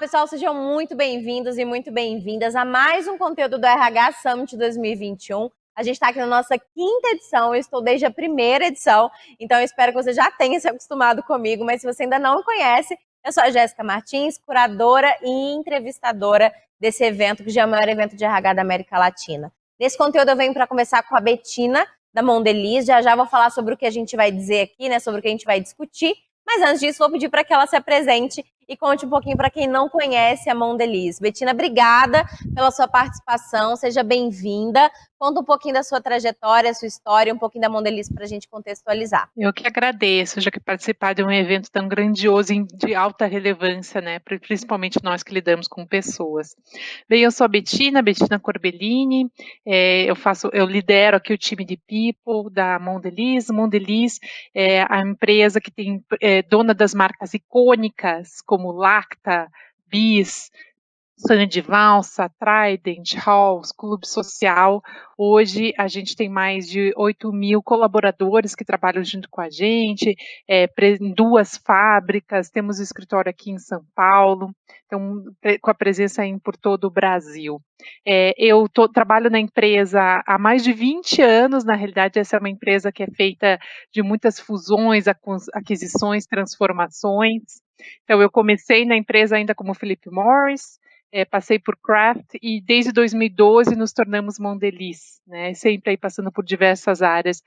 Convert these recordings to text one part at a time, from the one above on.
pessoal, sejam muito bem-vindos e muito bem-vindas a mais um conteúdo do RH Summit 2021. A gente está aqui na nossa 5ª edição, eu estou desde a primeira edição, então eu espero que você já tenha se acostumado comigo, mas se você ainda não me conhece, eu sou a Jéssica Martins, curadora e entrevistadora desse evento, que já é o maior evento de RH da América Latina. Nesse conteúdo eu venho para conversar com a Bettina, da Mondelez, já vou falar sobre o que a gente vai dizer aqui, né, sobre o que a gente vai discutir, mas antes disso vou pedir para que ela se apresente e conte um pouquinho para quem não conhece a Mondelez. Bettina, obrigada pela sua participação, seja bem-vinda. Conta um pouquinho da sua trajetória, sua história, um pouquinho da Mondelez para a gente contextualizar. Eu que agradeço, já que participar de um evento tão grandioso e de alta relevância, né, principalmente nós que lidamos com pessoas. Bem, eu sou a Bettina Corbellini, eu lidero aqui o time de People da Mondelez. Mondelez é a empresa que tem dona das marcas icônicas como Lacta, Bis, Sonho de Valsa, Trident, Halls, Clube Social. Hoje a gente tem mais de 8.000 colaboradores que trabalham junto com a gente, em 2 fábricas, temos escritório aqui em São Paulo, então com a presença por todo o Brasil. Eu trabalho na empresa há mais de 20 anos, na realidade essa é uma empresa que é feita de muitas fusões, aquisições, transformações. Então eu comecei na empresa ainda como Philip Morris, passei por Kraft e desde 2012 nos tornamos Mondelez, né? Sempre aí passando por diversas áreas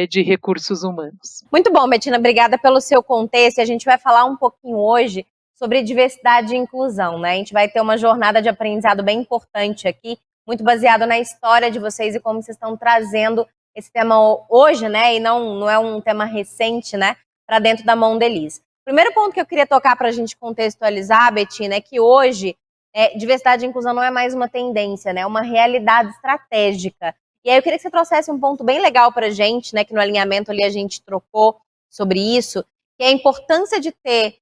de recursos humanos. Muito bom, Bettina, obrigada pelo seu contexto. A gente vai falar um pouquinho hoje sobre diversidade e inclusão, né? A gente vai ter uma jornada de aprendizado bem importante aqui, muito baseado na história de vocês e como vocês estão trazendo esse tema hoje, né? E não é um tema recente, né? Para dentro da Mondelez. O primeiro ponto que eu queria tocar para a gente contextualizar, Bettina, é que hoje diversidade e inclusão não é mais uma tendência, né? É uma realidade estratégica. E aí eu queria que você trouxesse um ponto bem legal para a gente, né? Que no alinhamento ali a gente trocou sobre isso, que é a importância de ter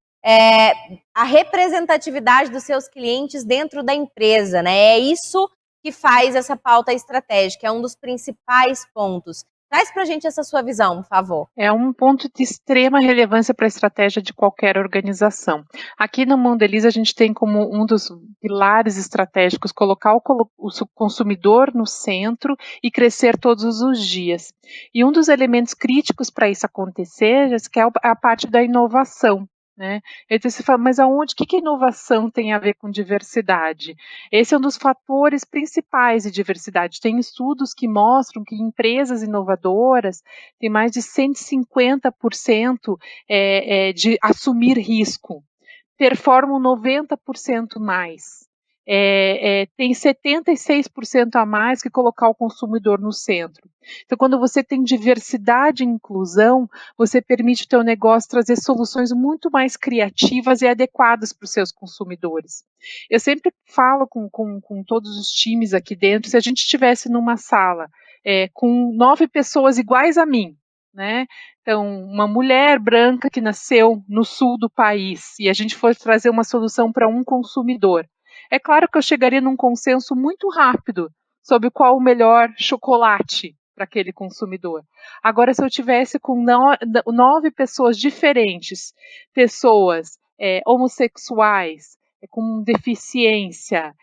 a representatividade dos seus clientes dentro da empresa, né? É isso que faz essa pauta estratégica, é um dos principais pontos. Traz para a gente essa sua visão, por favor. É um ponto de extrema relevância para a estratégia de qualquer organização. Aqui na Mondelez a gente tem como um dos pilares estratégicos colocar o consumidor no centro e crescer todos os dias. E um dos elementos críticos para isso acontecer é a parte da inovação. Né? Então você fala, mas aonde, que inovação tem a ver com diversidade? Esse é um dos fatores principais de diversidade. Tem estudos que mostram que empresas inovadoras têm mais de 150% de assumir risco, performam 90% mais. Tem 76% a mais que colocar o consumidor no centro. Então, quando você tem diversidade e inclusão, você permite o teu negócio trazer soluções muito mais criativas e adequadas para os seus consumidores. Eu sempre falo com todos os times aqui dentro, se a gente estivesse numa sala com 9 pessoas iguais a mim, né? Então, uma mulher branca que nasceu no sul do país e a gente for trazer uma solução para um consumidor. É claro que eu chegaria num consenso muito rápido sobre qual o melhor chocolate para aquele consumidor. Agora, se eu tivesse com 9 pessoas diferentes, pessoas homossexuais, com deficiência,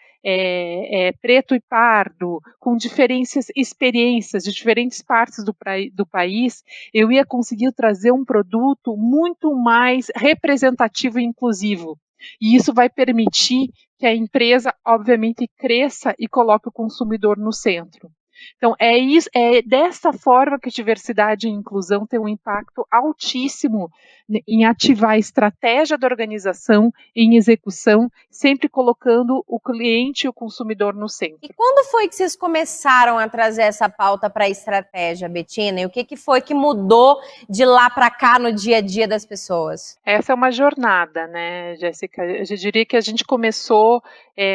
preto e pardo, com diferentes experiências de diferentes partes do país, eu ia conseguir trazer um produto muito mais representativo e inclusivo. E isso vai permitir que a empresa, obviamente, cresça e coloque o consumidor no centro. Então, é dessa forma que a diversidade e inclusão tem um impacto altíssimo em ativar a estratégia da organização, em execução, sempre colocando o cliente e o consumidor no centro. E quando foi que vocês começaram a trazer essa pauta para a estratégia, Bettina? E o que foi que mudou de lá para cá no dia a dia das pessoas? Essa é uma jornada, né, Jéssica? Eu diria que a gente começou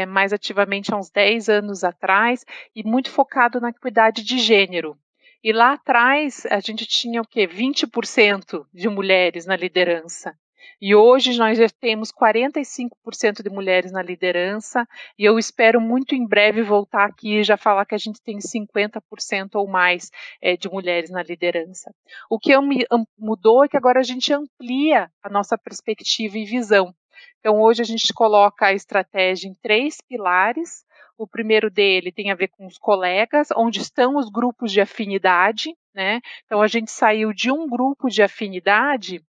mais ativamente há uns 10 anos atrás e muito focado na equidade de gênero. E lá atrás a gente tinha o quê? 20% de mulheres na liderança. E hoje nós já temos 45% de mulheres na liderança e eu espero muito em breve voltar aqui e já falar que a gente tem 50% ou mais de mulheres na liderança. O que mudou é que agora a gente amplia a nossa perspectiva e visão. Então, hoje a gente coloca a estratégia em 3 pilares. O primeiro dele tem a ver com os colegas, onde estão os grupos de afinidade, né? Então, a gente saiu de um grupo de afinidade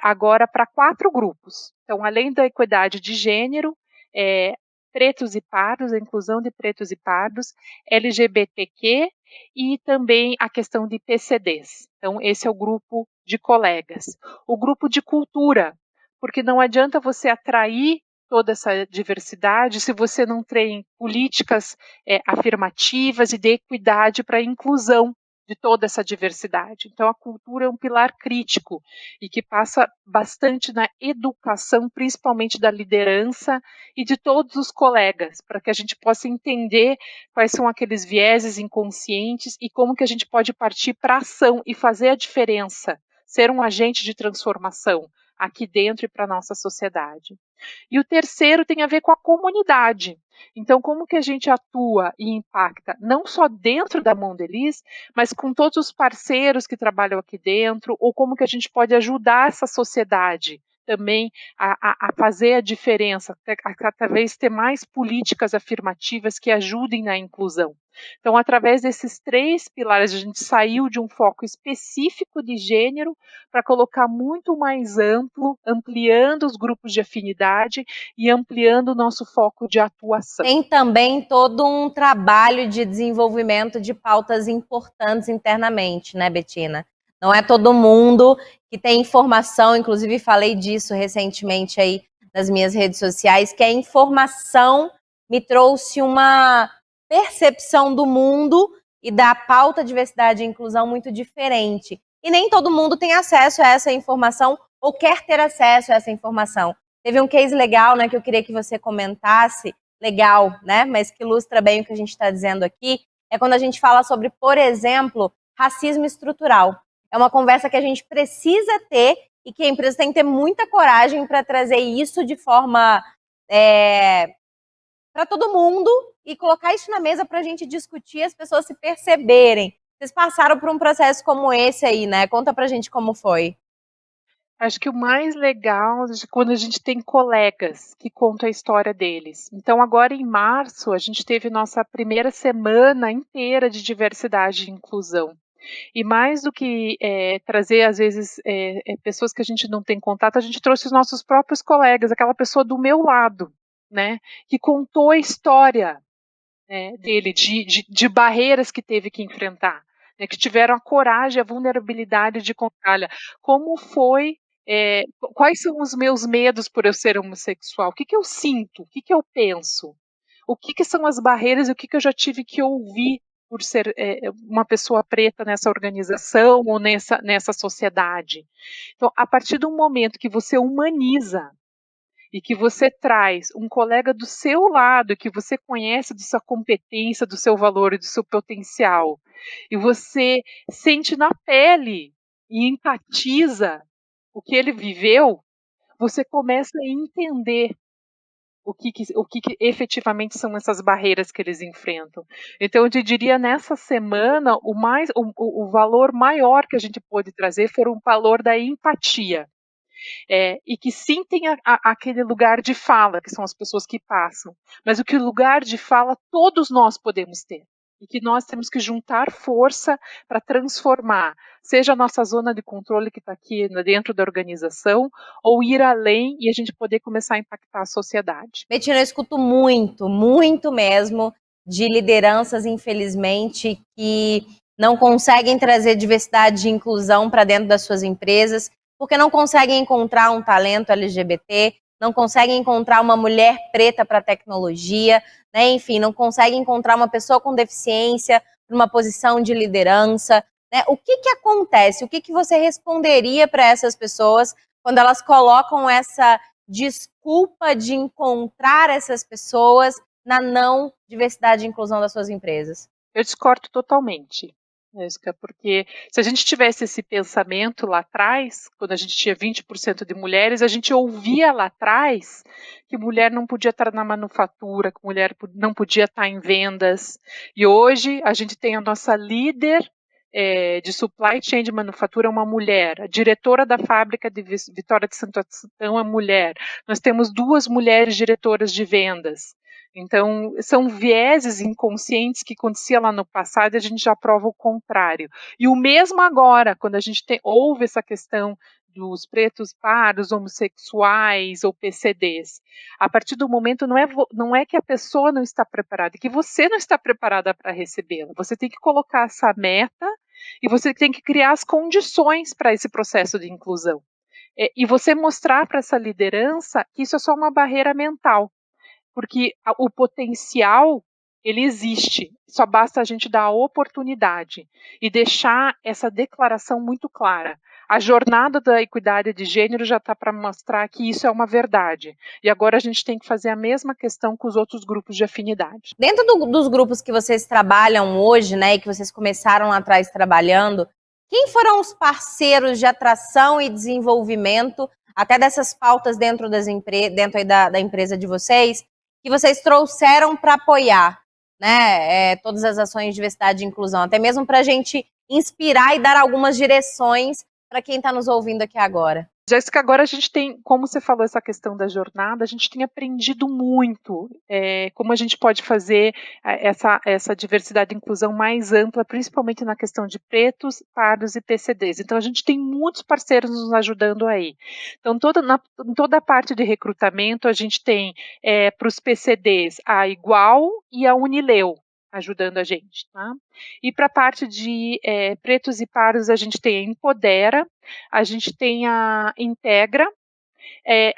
agora para 4 grupos. Então, além da equidade de gênero, pretos e pardos, a inclusão de pretos e pardos, LGBTQ e também a questão de PCDs. Então, esse é o grupo de colegas. O grupo de cultura, porque não adianta você atrair toda essa diversidade se você não tem políticas afirmativas e de equidade para a inclusão de toda essa diversidade. Então, a cultura é um pilar crítico e que passa bastante na educação, principalmente da liderança e de todos os colegas, para que a gente possa entender quais são aqueles vieses inconscientes e como que a gente pode partir para a ação e fazer a diferença, ser um agente de transformação aqui dentro e para a nossa sociedade. E o terceiro tem a ver com a comunidade. Então, como que a gente atua e impacta, não só dentro da Mondelez, mas com todos os parceiros que trabalham aqui dentro, ou como que a gente pode ajudar essa sociedade também a fazer a diferença, a cada vez ter mais políticas afirmativas que ajudem na inclusão. Então, através desses 3 pilares, a gente saiu de um foco específico de gênero para colocar muito mais amplo, ampliando os grupos de afinidade e ampliando o nosso foco de atuação. Tem também todo um trabalho de desenvolvimento de pautas importantes internamente, né, Betina? Não é todo mundo que tem informação, inclusive falei disso recentemente aí nas minhas redes sociais, que a informação me trouxe uma percepção do mundo e da pauta diversidade e inclusão muito diferente. E nem todo mundo tem acesso a essa informação ou quer ter acesso a essa informação. Teve um case legal, né, que eu queria que você comentasse, legal, né, mas que ilustra bem o que a gente está dizendo aqui, é quando a gente fala sobre, por exemplo, racismo estrutural. É uma conversa que a gente precisa ter e que a empresa tem que ter muita coragem para trazer isso de forma para todo mundo e colocar isso na mesa para a gente discutir, as pessoas se perceberem. Vocês passaram por um processo como esse aí, né? Conta pra gente como foi. Acho que o mais legal é quando a gente tem colegas que contam a história deles. Então, agora em março, a gente teve nossa primeira semana inteira de diversidade e inclusão. E mais do que trazer, às vezes, pessoas que a gente não tem contato, a gente trouxe os nossos próprios colegas, aquela pessoa do meu lado, né, que contou a história dele, de barreiras que teve que enfrentar, né, que tiveram a coragem, a vulnerabilidade de contar, olha, como foi, quais são os meus medos por eu ser homossexual, o que que eu sinto, o que que eu penso, o que que são as barreiras e o que que eu já tive que ouvir por ser uma pessoa preta nessa organização ou nessa sociedade. Então, a partir do momento que você humaniza e que você traz um colega do seu lado, que você conhece de sua competência, do seu valor e do seu potencial, e você sente na pele e empatiza o que ele viveu, você começa a entender o que efetivamente são essas barreiras que eles enfrentam. Então, eu te diria, nessa semana, o valor maior que a gente pôde trazer foi o valor da empatia. E que sim tem aquele lugar de fala, que são as pessoas que passam, mas o que o lugar de fala todos nós podemos ter. E que nós temos que juntar força para transformar, seja a nossa zona de controle que está aqui dentro da organização, ou ir além e a gente poder começar a impactar a sociedade. Betina, eu escuto muito, muito mesmo, de lideranças, infelizmente, que não conseguem trazer diversidade e inclusão para dentro das suas empresas, porque não conseguem encontrar um talento LGBT, não conseguem encontrar uma mulher preta para tecnologia, né? Enfim, não conseguem encontrar uma pessoa com deficiência numa posição de liderança. Né? O que acontece? O que você responderia para essas pessoas quando elas colocam essa desculpa de encontrar essas pessoas na não diversidade e inclusão das suas empresas? Eu discordo totalmente, Jéssica, porque se a gente tivesse esse pensamento lá atrás, quando a gente tinha 20% de mulheres, a gente ouvia lá atrás que mulher não podia estar na manufatura, que mulher não podia estar em vendas. E hoje a gente tem a nossa líder de supply chain de manufatura é uma mulher, a diretora da fábrica de Vitória de Santo Antão é mulher, nós temos 2 mulheres diretoras de vendas. Então, são vieses inconscientes que acontecia lá no passado e a gente já prova o contrário. E o mesmo agora, quando a gente ouve essa questão dos pretos, pardos, homossexuais ou PCDs. A partir do momento, não é que a pessoa não está preparada, é que você não está preparada para recebê-la. Você tem que colocar essa meta e você tem que criar as condições para esse processo de inclusão. E você mostrar para essa liderança que isso é só uma barreira mental, porque o potencial ele existe, só basta a gente dar a oportunidade e deixar essa declaração muito clara. A jornada da equidade de gênero já está para mostrar que isso é uma verdade. E agora a gente tem que fazer a mesma questão com os outros grupos de afinidade. Dentro dos grupos que vocês trabalham hoje, né, e que vocês começaram lá atrás trabalhando, quem foram os parceiros de atração e desenvolvimento, até dessas pautas dentro dentro aí da empresa de vocês, que vocês trouxeram para apoiar, né, todas as ações de diversidade e inclusão, até mesmo para a gente inspirar e dar algumas direções para quem está nos ouvindo aqui agora? Jéssica, agora a gente tem, como você falou, essa questão da jornada, a gente tem aprendido muito como a gente pode fazer essa diversidade e inclusão mais ampla, principalmente na questão de pretos, pardos e PCDs. Então, a gente tem muitos parceiros nos ajudando aí. Então, em toda a parte de recrutamento, a gente tem para os PCDs a Igual e a Unileu ajudando a gente, tá? E para a parte de pretos e pardos, a gente tem a Empodera, a gente tem a Integra,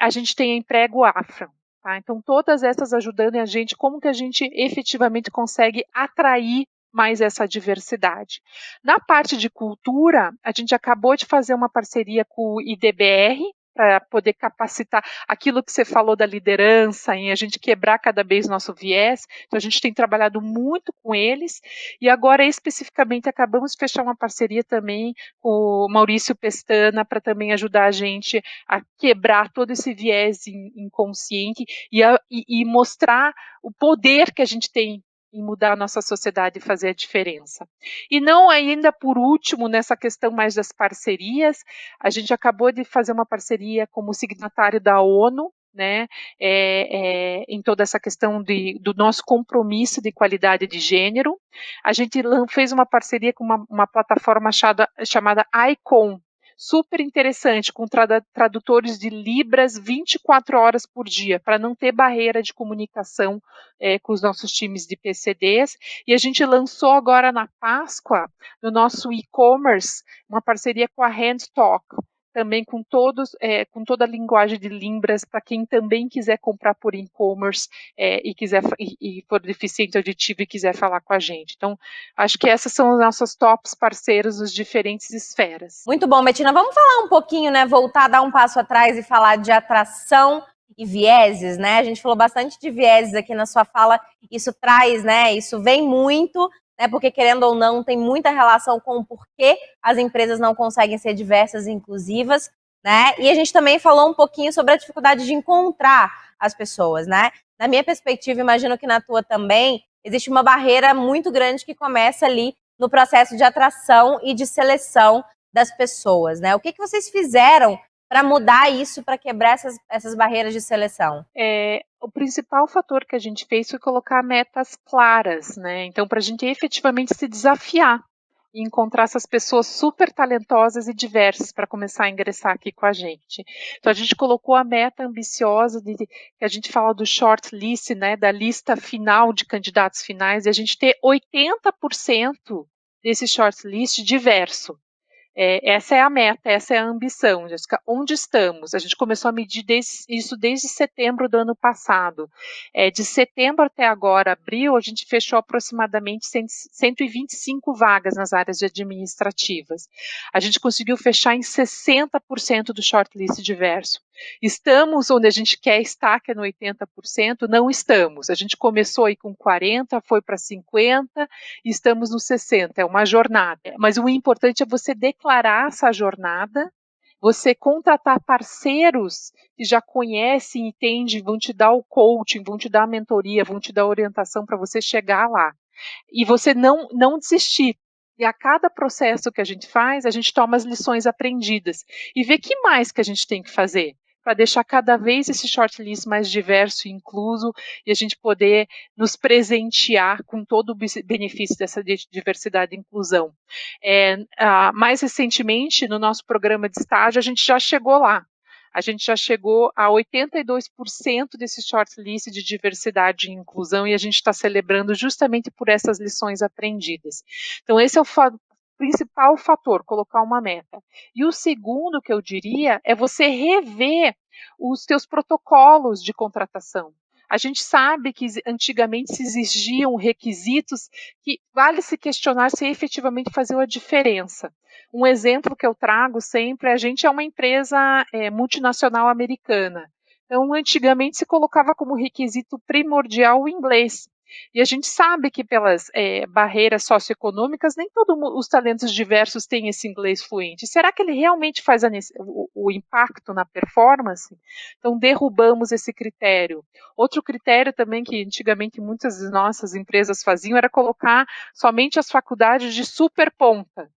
a gente tem a Emprego Afro. Tá? Então, todas essas ajudando a gente, como que a gente efetivamente consegue atrair mais essa diversidade. Na parte de cultura, a gente acabou de fazer uma parceria com o IDBR, para poder capacitar aquilo que você falou da liderança, em a gente quebrar cada vez nosso viés. Então, a gente tem trabalhado muito com eles, e agora, especificamente, acabamos de fechar uma parceria também com o Maurício Pestana, para também ajudar a gente a quebrar todo esse viés inconsciente e mostrar o poder que a gente tem em mudar a nossa sociedade e fazer a diferença. E não ainda por último, nessa questão mais das parcerias, a gente acabou de fazer uma parceria como signatário da ONU, né, em toda essa questão do nosso compromisso de qualidade de gênero. A gente fez uma parceria com uma plataforma chamada ICON, super interessante, com tradutores de Libras 24 horas por dia, para não ter barreira de comunicação com os nossos times de PCDs. E a gente lançou agora na Páscoa, no nosso e-commerce, uma parceria com a Handtalk, também com toda a linguagem de Libras, para quem também quiser comprar por e-commerce e for deficiente auditivo e quiser falar com a gente. Então, acho que essas são as nossas tops parceiros nas diferentes esferas. Muito bom, Betina. Vamos falar um pouquinho, né? Voltar, dar um passo atrás e falar de atração e vieses, né? A gente falou bastante de vieses aqui na sua fala. Isso traz, né? Isso vem muito, né? Porque, querendo ou não, tem muita relação com o porquê as empresas não conseguem ser diversas e inclusivas, né? E a gente também falou um pouquinho sobre a dificuldade de encontrar as pessoas, né? Na minha perspectiva, imagino que na tua também, existe uma barreira muito grande que começa ali no processo de atração e de seleção das pessoas, né? O que vocês fizeram para mudar isso, para quebrar essas barreiras de seleção? O principal fator que a gente fez foi colocar metas claras, né? Então, para a gente efetivamente se desafiar e encontrar essas pessoas super talentosas e diversas para começar a ingressar aqui com a gente. Então, a gente colocou a meta ambiciosa que a gente fala do shortlist, né? Da lista final de candidatos finais, e a gente ter 80% desse shortlist diverso. Essa é a meta, essa é a ambição, Jéssica. Onde estamos? A gente começou a medir isso desde setembro do ano passado. De setembro até agora, abril, a gente fechou aproximadamente 125 vagas nas áreas administrativas. A gente conseguiu fechar em 60% do shortlist diverso. Estamos onde a gente quer estar, que é no 80%? Não estamos. A gente começou aí com 40%, foi para 50% e estamos no 60%. É uma jornada. Mas o importante é você declarar essa jornada, você contratar parceiros que já conhecem, entendem, vão te dar o coaching, vão te dar a mentoria, vão te dar a orientação para você chegar lá. E você não desistir. E a cada processo que a gente faz, a gente toma as lições aprendidas e vê que mais que a gente tem que fazer para deixar cada vez esse shortlist mais diverso e incluso e a gente poder nos presentear com todo o benefício dessa diversidade e inclusão. Mais recentemente, no nosso programa de estágio, a gente já chegou lá. A gente já chegou a 82% desse shortlist de diversidade e inclusão e a gente está celebrando justamente por essas lições aprendidas. Então, esse é o principal fator, colocar uma meta. E o segundo que eu diria é você rever os teus protocolos de contratação. A gente sabe que antigamente se exigiam requisitos que vale se questionar se efetivamente faziam a diferença. Um exemplo que eu trago sempre, a gente é uma empresa multinacional americana. Então, antigamente se colocava como requisito primordial o inglês. E a gente sabe que pelas barreiras socioeconômicas, nem todos os talentos diversos têm esse inglês fluente. Será que ele realmente faz o impacto na performance? Então, derrubamos esse critério. Outro critério também que antigamente muitas das nossas empresas faziam era colocar somente as faculdades de super ponta.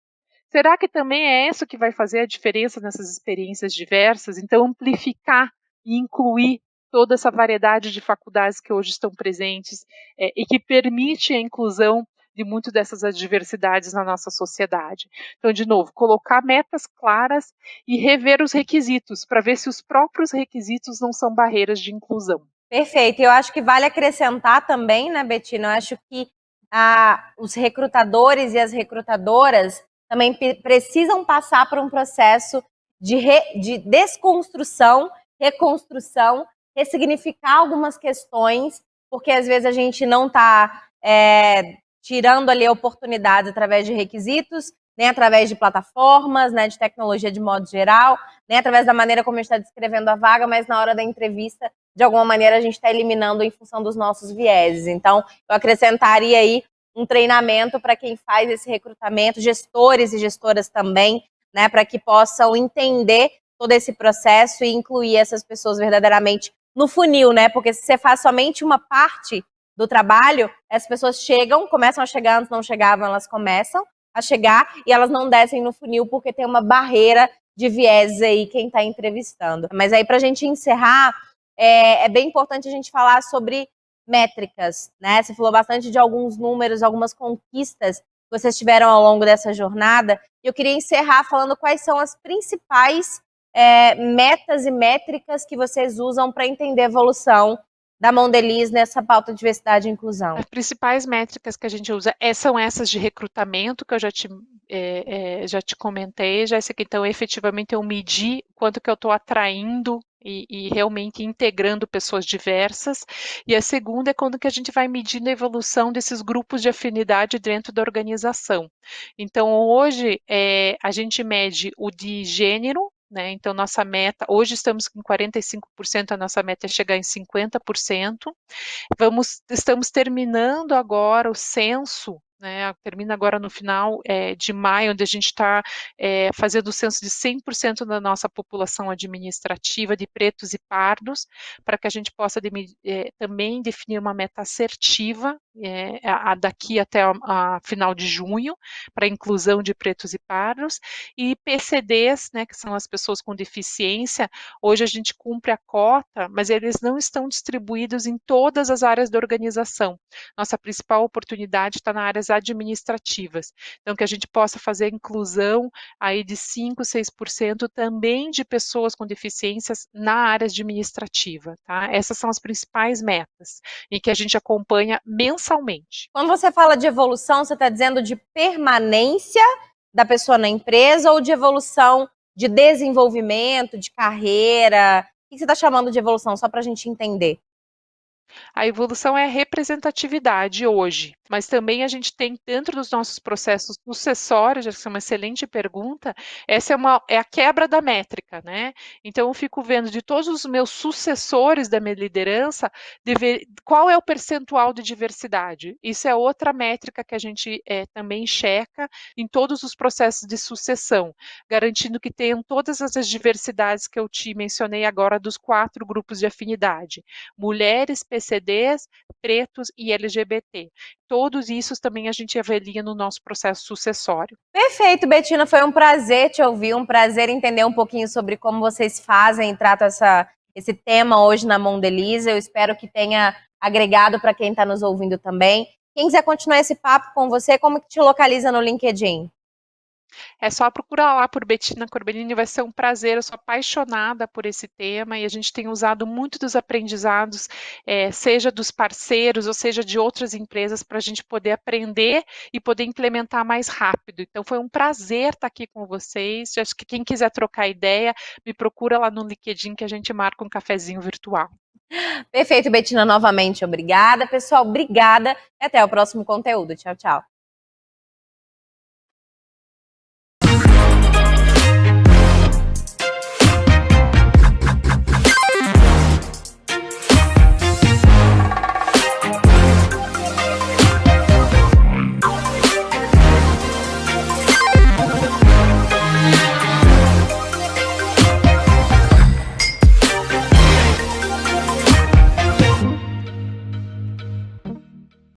Será que também é isso que vai fazer a diferença nessas experiências diversas? Então, amplificar e incluir toda essa variedade de faculdades que hoje estão presentes e que permite a inclusão de muitas dessas adversidades na nossa sociedade. Então, de novo, colocar metas claras e rever os requisitos para ver se os próprios requisitos não são barreiras de inclusão. Perfeito. Eu acho que vale acrescentar também, né, Betina? Eu acho que os recrutadores e as recrutadoras também precisam passar por um processo de desconstrução, reconstrução, ressignificar algumas questões, porque às vezes a gente não está tirando ali oportunidades através de requisitos, nem através de plataformas, né, de tecnologia de modo geral, nem através da maneira como a gente está descrevendo a vaga, mas na hora da entrevista, de alguma maneira, a gente está eliminando em função dos nossos vieses. Então, eu acrescentaria aí um treinamento para quem faz esse recrutamento, gestores e gestoras também, né, para que possam entender todo esse processo e incluir essas pessoas verdadeiramente no funil, né? Porque se você faz somente uma parte do trabalho, as pessoas começam a chegar, antes não chegavam, elas começam a chegar e elas não descem no funil porque tem uma barreira de viés aí quem está entrevistando. Mas aí, para a gente encerrar, é bem importante a gente falar sobre métricas, né? Você falou bastante de alguns números, algumas conquistas que vocês tiveram ao longo dessa jornada. E eu queria encerrar falando quais são as principais metas e métricas que vocês usam para entender a evolução da Mondelez nessa pauta de diversidade e inclusão. As principais métricas que a gente usa são essas de recrutamento, que eu já te comentei, Jéssica. Então, efetivamente, eu medi quanto que eu estou atraindo e realmente integrando pessoas diversas. E a segunda é quando que a gente vai medindo a evolução desses grupos de afinidade dentro da organização. Então, hoje, a gente mede o de gênero, né? Então, nossa meta, hoje estamos com 45%, a nossa meta é chegar em 50%. Estamos terminando agora o censo, né, termina agora no final de maio, onde a gente está fazendo o censo de 100% da nossa população administrativa de pretos e pardos, para que a gente possa também definir uma meta assertiva daqui até a final de junho, para a inclusão de pretos e pardos, e PCDs, né, que são as pessoas com deficiência. Hoje a gente cumpre a cota, mas eles não estão distribuídos em todas as áreas da organização. Nossa principal oportunidade está nas áreas administrativas. Então, que a gente possa fazer a inclusão aí de 5, 6% também de pessoas com deficiências na área administrativa, tá? Essas são as principais metas e que a gente acompanha mensalmente. Quando você fala de evolução, você está dizendo de permanência da pessoa na empresa ou de evolução de desenvolvimento, de carreira? O que você está chamando de evolução, só para a gente entender? A evolução é a representatividade hoje, mas também a gente tem dentro dos nossos processos sucessórios, essa é uma excelente pergunta, essa é a quebra da métrica, né? Então eu fico vendo de todos os meus sucessores da minha liderança, qual é o percentual de diversidade? Isso é outra métrica que a gente também checa em todos os processos de sucessão, garantindo que tenham todas as diversidades que eu te mencionei agora dos 4 grupos de afinidade. Mulheres, PCDs, pretos e LGBT. Todos isso também a gente avalia no nosso processo sucessório. Perfeito, Betina, foi um prazer te ouvir, um prazer entender um pouquinho sobre como vocês fazem e tratam esse tema hoje na Mondelisa. Eu espero que tenha agregado para quem está nos ouvindo também. Quem quiser continuar esse papo com você, como que te localiza no LinkedIn? É só procurar lá por Betina Corbellini, vai ser um prazer. Eu sou apaixonada por esse tema e a gente tem usado muito dos aprendizados, seja dos parceiros ou seja de outras empresas, para a gente poder aprender e poder implementar mais rápido. Então foi um prazer estar aqui com vocês. Acho que quem quiser trocar ideia, me procura lá no LinkedIn que a gente marca um cafezinho virtual. Perfeito, Betina, novamente, obrigada. Pessoal, obrigada e até o próximo conteúdo. Tchau, tchau.